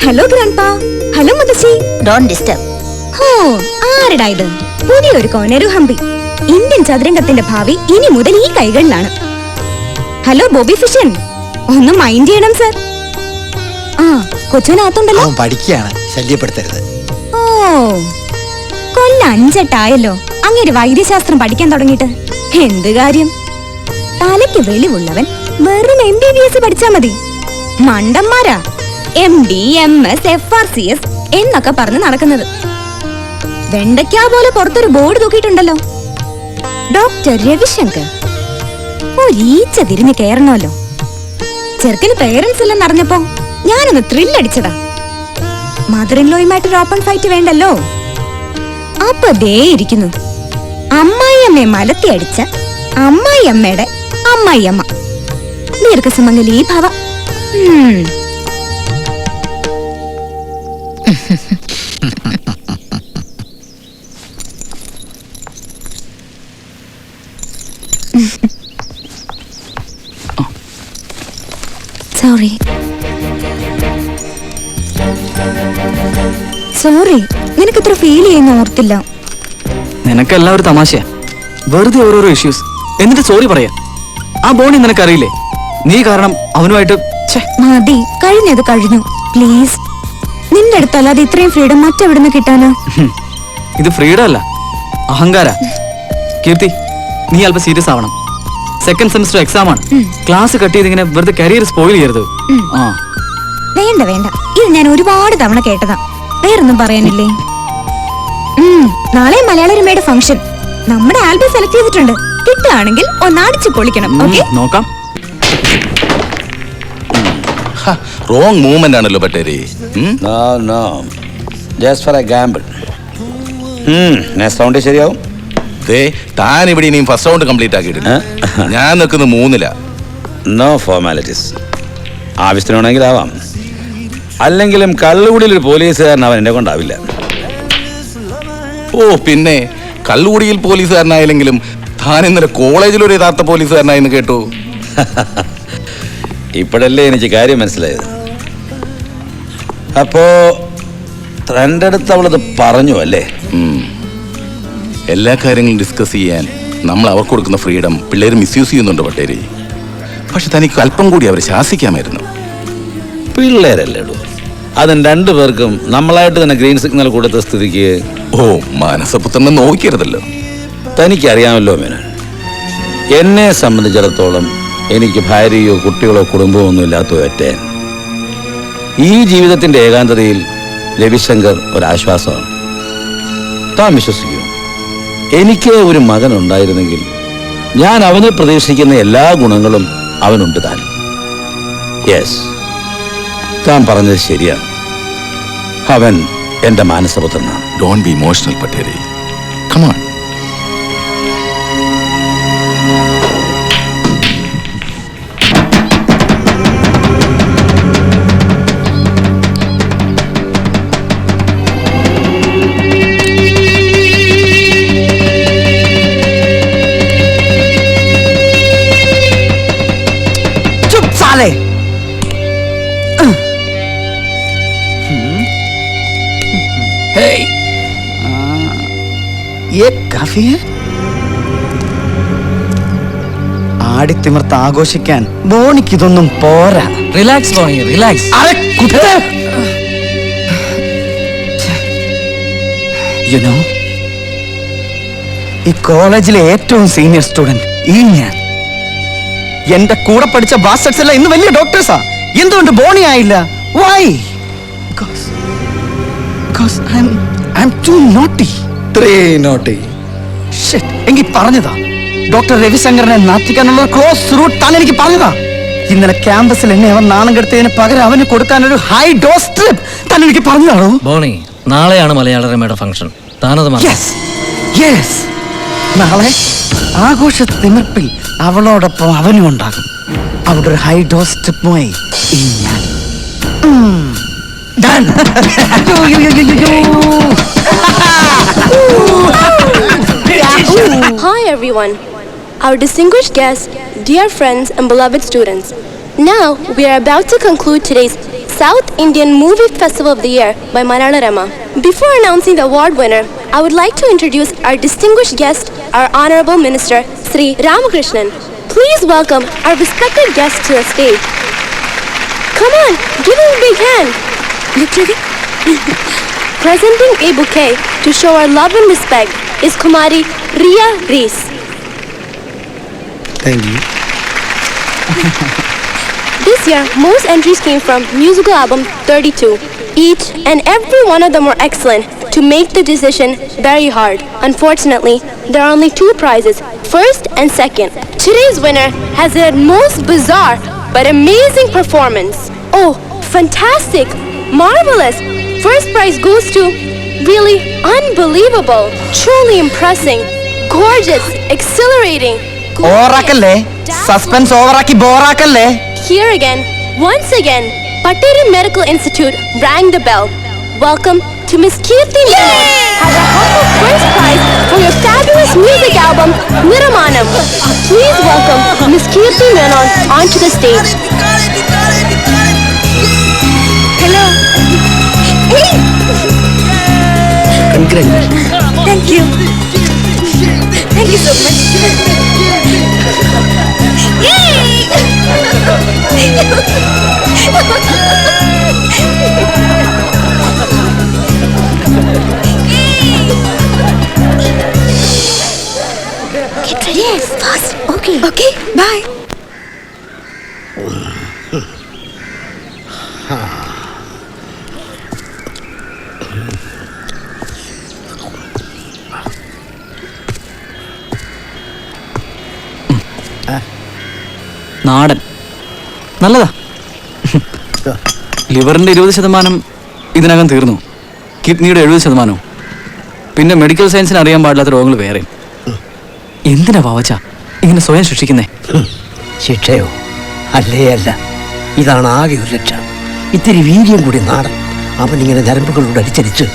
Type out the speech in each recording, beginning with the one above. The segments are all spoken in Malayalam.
Hello grandpa. ഹലോ മുത്തശ്ശി. Don't disturb. ഹോ, ആരടാ ഇത്? പുതിയൊരു കോനേരു ഹംപി. ഇന്ത്യൻ ചതുരംഗത്തിന്റെ ഭാവി ഇനി മുതൽ ഈ കൈകളിലാണ്. ഹലോ ബോബി ഫിഷൻ, ഒന്ന് മൈൻഡ് ചെയ്യണം സർ. ആ, കൊച്ചുവിനകത്തുണ്ടല്ലോ. പഠിക്കുകയാണ്, ശല്യപ്പെടുത്തരുത്. ഓ, കൊല്ല 5-8 അങ്ങേര് വൈദ്യശാസ്ത്രം പഠിക്കാൻ തുടങ്ങിയിട്ട്. എന്ത് കാര്യം? തലയ്ക്ക് വെളിവുള്ളവൻ വെറും MBBS പഠിച്ചാ മതി. മണ്ടന്മാരാ MD, MS, FRCS എന്നൊക്കെ പറഞ്ഞ് നടക്കുന്നത്. വെണ്ടയ്ക്കാ പോലെ പുറത്തൊരു ബോർഡ് തൂക്കിയിട്ടുണ്ടല്ലോ, ഡോക്ടർ രവിശങ്കർ. ഒരീച്ച തിരിഞ്ഞ് കയറണമല്ലോ. ചെറുക്കിന് പേരൻസ് എല്ലാം നടന്നപ്പോ ഞാനൊന്ന് ത്രില്ലടിച്ചതാ. മദർ ഇൻ ലോയുമായിട്ടൊരു ഓപ്പൺ ഫൈറ്റ് വേണ്ടല്ലോ. അപ്പൊ ദേ ഇരിക്കുന്നു അമ്മായിയമ്മയെ മലത്തി അടിച്ച അമ്മായിയമ്മയുടെ അമ്മായിയമ്മ. ദീർഘസുമംഗലീ ഭവ. സോറി സോറി, നിനക്കിത്ര ഫീൽ ചെയ്യുന്ന ഓർത്തില്ല. നിനക്കെല്ലാം ഒരു തമാശയാ, വെറുതെ ഓരോരോ ഇഷ്യൂസ് എന്നിട്ട് സോറി പറയാ. ആ ബോണി നിനക്കറിയില്ലേ? നീ കാരണം അവനുമായിട്ട്. മതി, കഴിഞ്ഞത് കഴിഞ്ഞു. പ്ലീസ്, നിന്റെ അടുത്തല്ലാതെ ഇത്രയും ഫ്രീഡം മറ്റെവിടുന്ന് കിട്ടാനോ? ഇത് ഫ്രീഡം അല്ല, അഹങ്കാര. കീർത്തി, നീ അല്പം സീരിയസ് ആവണം. സെക്കൻഡ് സെമസ്റ്റർ എക്സാം ആണ്. ക്ലാസ് കട്ട് ചെയ്ത് ഇങ്ങനെ വെറുതെ കരിയർ സ്പോയിൽ ചെയ്യരുത്. വേണ്ട വേണ്ട, ഇത് ഞാൻ ഒരുപാട് തവണ കേട്ടതാ. വേറൊന്നും പറയാനില്ലേ? നാളെ മലയാള ഫംഗ്ഷൻ. നമ്മുടെ ആൽബം സെലക്ട് ചെയ്തിട്ടുണ്ട്. കിട്ടുകയാണെങ്കിൽ ഒന്നടിച്ചു പൊളിക്കണം. നോക്കാം. റോങ് മൂവ്മെന്റ് ആണല്ലോ Patteri. Just for A Gamble. Next round ശരിയാവും. താൻ ഇവിടെ ഇനിയും ഫസ്റ്റ് റൗണ്ട് കംപ്ലീറ്റ് ആക്കിയിട്ടില്ല. ഞാൻ നിൽക്കുന്നത് 3-ലാ. No formalities. ആവശ്യത്തിനാണെങ്കിൽ ആവാം. അല്ലെങ്കിലും കള്ളുകൂടിയിൽ ഒരു പോലീസുകാരൻ അവൻ എന്നെ കൊണ്ടാവില്ല. ഓ പിന്നെ, കള്ളുകൂടിയിൽ പോലീസുകാരനായില്ലെങ്കിലും താൻ ഇന്നലെ കോളേജിൽ ഒരു യഥാർത്ഥ പോലീസുകാരനായെന്ന് കേട്ടു. ഇപ്പോഴല്ലേ എനിക്ക് കാര്യം മനസ്സിലായത്. അപ്പോ തൻ്റെ അടുത്ത് അവളത് പറഞ്ഞു അല്ലേ? എല്ലാ കാര്യങ്ങളും ഡിസ്കസ് ചെയ്യാൻ നമ്മൾ അവർക്ക് കൊടുക്കുന്ന ഫ്രീഡം പിള്ളേർ മിസ്യൂസ് ചെയ്യുന്നുണ്ട് പട്ടേരി. പക്ഷെ തനിക്ക് അല്പം കൂടി അവർ ശാസിക്കാമായിരുന്നു. പിള്ളേരല്ലേ ഉള്ളൂ. അതും 2 പേർക്കും നമ്മളായിട്ട് തന്നെ ഗ്രീൻ സിഗ്നൽ കൊടുത്ത സ്ഥിതിക്ക്. ഓ, മാനസപുത്രനെ നോക്കിയരുതല്ലോ. തനിക്കറിയാമല്ലോ മേനൻ, എന്നെ സംബന്ധിച്ചിടത്തോളം എനിക്ക് ഭാര്യയോ കുട്ടികളോ കുടുംബമോ ഒന്നും ഇല്ലാത്ത ഒറ്റൻ. ഈ ജീവിതത്തിന്റെ ഏകാന്തതയിൽ രവിശങ്കർ ഒരാശ്വാസമാണ്. താൻ വിശ്വസിക്കൂ, എനിക്ക് ഒരു മകൻ ഉണ്ടായിരുന്നെങ്കിൽ ഞാൻ അവനെ പ്രതീക്ഷിക്കുന്ന എല്ലാ ഗുണങ്ങളും അവനുണ്ട് താൻ. യെസ്, താൻ പറഞ്ഞത് ശരിയാണ്. അവൻ എന്റെ മാനസപുത്രനാണ്. Don't be emotional Patteri. Come on. ആടിത്തിമിർത്ത് ആഘോഷിക്കാൻ ബോണിക്ക് ഇതൊന്നും പോരാ. Relax Boney, relax. ഈ കോളേജിലെ ഏറ്റവും സീനിയർ സ്റ്റുഡന്റ് ഈ ഞാൻ. എന്റെ കൂടെ പഠിച്ച ബാസ്റ്റേഴ്സ് എല്ലാം ഇന്ന് വലിയ ഡോക്ടേഴ്സാ. എന്തുകൊണ്ട് ബോണി ആയില്ല? Why? Because I'm too naughty. എങ്കിൽ പറഞ്ഞതാ, ഡോക്ടർ രവിശങ്കറിനെ നാട്ടിക്കാനുള്ള ക്ലോസ് റൂട്ട് താൻ എനിക്ക് പറഞ്ഞതാ. ഇന്നലെ ക്യാമ്പസിൽ എന്നെ അവൻ നാണം കെടുത്തതിന് പകരം അവന് കൊടുക്കാനൊരു ഹൈ ഡോസ് ട്രിപ്പ് താൻ എനിക്ക് പറഞ്ഞതാണോ? ബോണി, നാളെയാണ് മലയാള ഫംഗ്ഷൻ. താനത് നാളെ ആഘോഷ തിമിർപ്പിൽ അവളോടൊപ്പം അവനും ഉണ്ടാകും. അവിടെ ഒരു ഹൈ ഡോസ് ട്രിപ്പുമായി ഈ ഞാൻ. Hi everyone, our distinguished guests, dear friends and beloved students. Now we are about to conclude today's South Indian Movie Festival of the Year by Malayalam. Before announcing the award winner, I would like to introduce our distinguished guest, our Honorable Minister, Sri Ramakrishnan. Please welcome our respected guest to the stage. Come on, give him a big hand. Presenting a bouquet to show our love and respect is Kumari Ria Rees. Thank you. This year, most entries came from musical album 32. Each and every one of them were excellent. To make the decision very hard. Unfortunately, there are only 2 prizes, first and second. Today's winner has a most bizarre but amazing performance. Oh, fantastic! Marvelous! First prize goes to really unbelievable, truly impressing, gorgeous, exhilarating. ഓവറാക്കല്ലേ സസ്പെൻസ് ഓവറാക്കി ബോറാക്കല്ലേ Here again, once again, Pateri Medical Institute rang the bell. Welcome to Miss Kirti Menon has a humble first prize for your fabulous music album, Niramanam. Please welcome Miss Kirti Menon onto the stage. Hello. Hey. Congratulations. Thank you. Thank you so much. Get ready. Yes, fast. Okay. Okay. Bye. നാടൻ നല്ലതാ. ലിവറിന്റെ 20% ഇതിനകം തീർന്നു, കിഡ്നിയുടെ 70%. പിന്നെ മെഡിക്കൽ സയൻസിന് അറിയാൻ പാടില്ലാത്ത രോഗങ്ങൾ വേറെയും. എന്തിനാ പാവച്ച ഇങ്ങനെ സ്വയം ശിക്ഷിക്കുന്നേ? ശിക്ഷയോ? അല്ലേ അല്ല, ഇതാണ് ആകെ ഒരു രക്ഷ. ഇത്തിരി വീര്യം കൂടി നാടൻ അവനിങ്ങനെ ഞരമ്പുകളോട് അടിച്ചടിച്ച്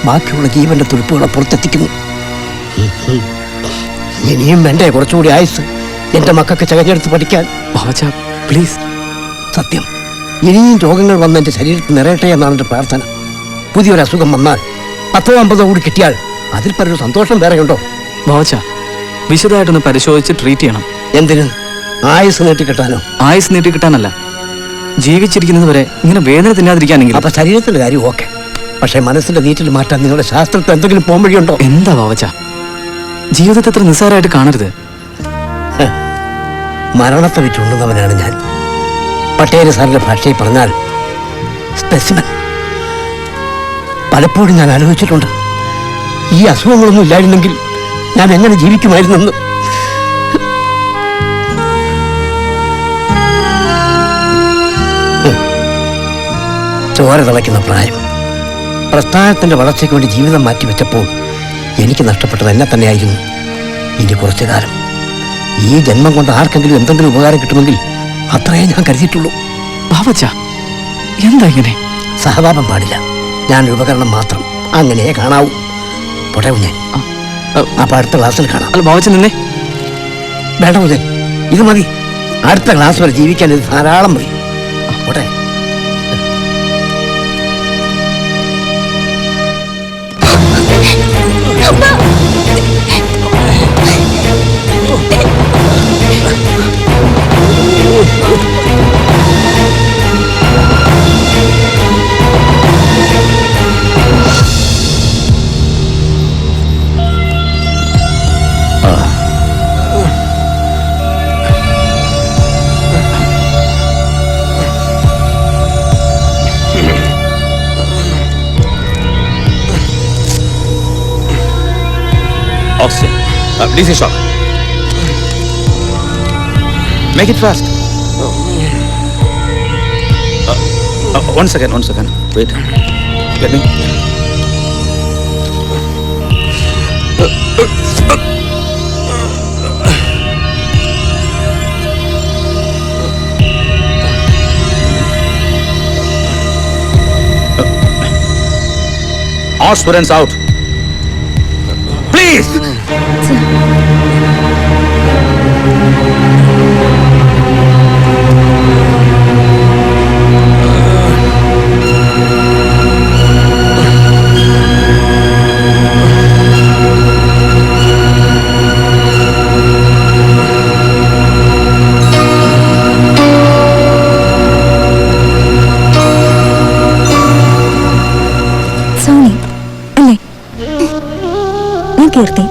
ബാക്കിയുള്ള ജീവന്റെ തുരുപ്പുകളെ പുറത്തെത്തിക്കുന്നു. ഇനിയും വേണ്ടേ കുറച്ചുകൂടി ആയുസ് എന്റെ മക്കൾക്ക് ചകഞ്ഞെടുത്ത് പഠിക്കാൻ? പാവച്ച പ്ലീസ്. സത്യം, ഇനിയും രോഗങ്ങൾ വന്ന് എന്റെ ശരീരത്തിൽ നിറയട്ടെ എന്നാണ് എന്റെ പ്രാർത്ഥന. പുതിയൊരു അസുഖം വന്നാൽ 10-50 കൂടി കിട്ടിയാൽ അതിൽ പലൊരു സന്തോഷം വേറെയുണ്ടോ? പാവച്ച വിശദമായിട്ടൊന്ന് പരിശോധിച്ച് ട്രീറ്റ് ചെയ്യണം. എന്തിന്? ആയുസ് നീട്ടിക്കിട്ടാനോ? ആയുസ് നീട്ടി കിട്ടാനല്ല, ജീവിച്ചിരിക്കുന്നത് വരെ ഇങ്ങനെ വേദന തിന്നാതിരിക്കാനെങ്കിൽ. അപ്പൊ ശരീരത്തിന്റെ കാര്യം ഓക്കെ, പക്ഷെ മനസ്സിന്റെ നീറ്റിൽ മാറ്റാൻ നിങ്ങളുടെ ശാസ്ത്രത്തിൽ എന്തെങ്കിലും പോംവഴിയുണ്ടോ? എന്താ പാവച്ച, ജീവിതത്തെ അത്ര നിസ്സാരമായിട്ട് കാണരുത്. മരണത്തെ വിറ്റുണ്ടുന്നവനാണ് ഞാൻ. പട്ടേരി സാറിന്റെ ഭാഷയിൽ പറഞ്ഞാൽ സ്പെസിമൻ. പലപ്പോഴും ഞാൻ ആലോചിച്ചിട്ടുണ്ട്, ഈ അസുഖങ്ങളൊന്നും ഇല്ലായിരുന്നെങ്കിൽ ഞാൻ എങ്ങനെ ജീവിക്കുമായിരുന്നെന്ന്. ചോര തിളയ്ക്കുന്ന പ്രായം, പ്രസ്ഥാനത്തിന്റെ വളർച്ചയ്ക്ക് വേണ്ടി ജീവിതം മാറ്റിവെച്ചപ്പോൾ എനിക്ക് നഷ്ടപ്പെട്ടത് എന്നെ തന്നെയായിരുന്നു. ഇനി കുറച്ചു കാലം ഈ ജന്മം കൊണ്ട് ആർക്കെങ്കിലും എന്തെങ്കിലും ഉപകാരം കിട്ടുമെങ്കിൽ അത്രയേ ഞാൻ കരുതിയിട്ടുള്ളൂ. പാവച്ച എന്താ ഇങ്ങനെ? സഹതാപം പാടില്ല, ഞാനൊരു ഉപകരണം മാത്രം, അങ്ങനെ കാണാവൂ. പോട്ടെ കുഞ്ഞെ, അപ്പൊ അടുത്ത ക്ലാസ്സിൽ കാണാം. അല്ല പാവച്ച നിന്നേ. വേണ്ട കുഞ്ഞെ, ഇത് മതി. അടുത്ത ക്ലാസ് വരെ ജീവിക്കാൻ ഇത് ധാരാളം മതി. പോട്ടെ. Oxygen. DC shock. Make it fast. One second. Wait. Let me. All students out. Please. കീർത്തി.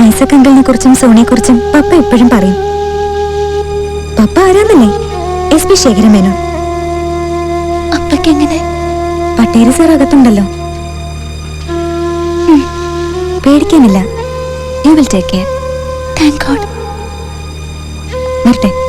ഐസക് അങ്കിളിനെ കുറിച്ചും സോണിയെ കുറിച്ചും പപ്പ എപ്പോഴും പറയും. പപ്പ ആരാന്നല്ലേ? SP ശേഖരമേനോൻ. അപ്പക്കെങ്ങനെ? പട്ടേരി സാർ അകത്തുണ്ടല്ലോ. പേടിക്കാനില്ല. You will take care. Thank God. വരട്ടെ.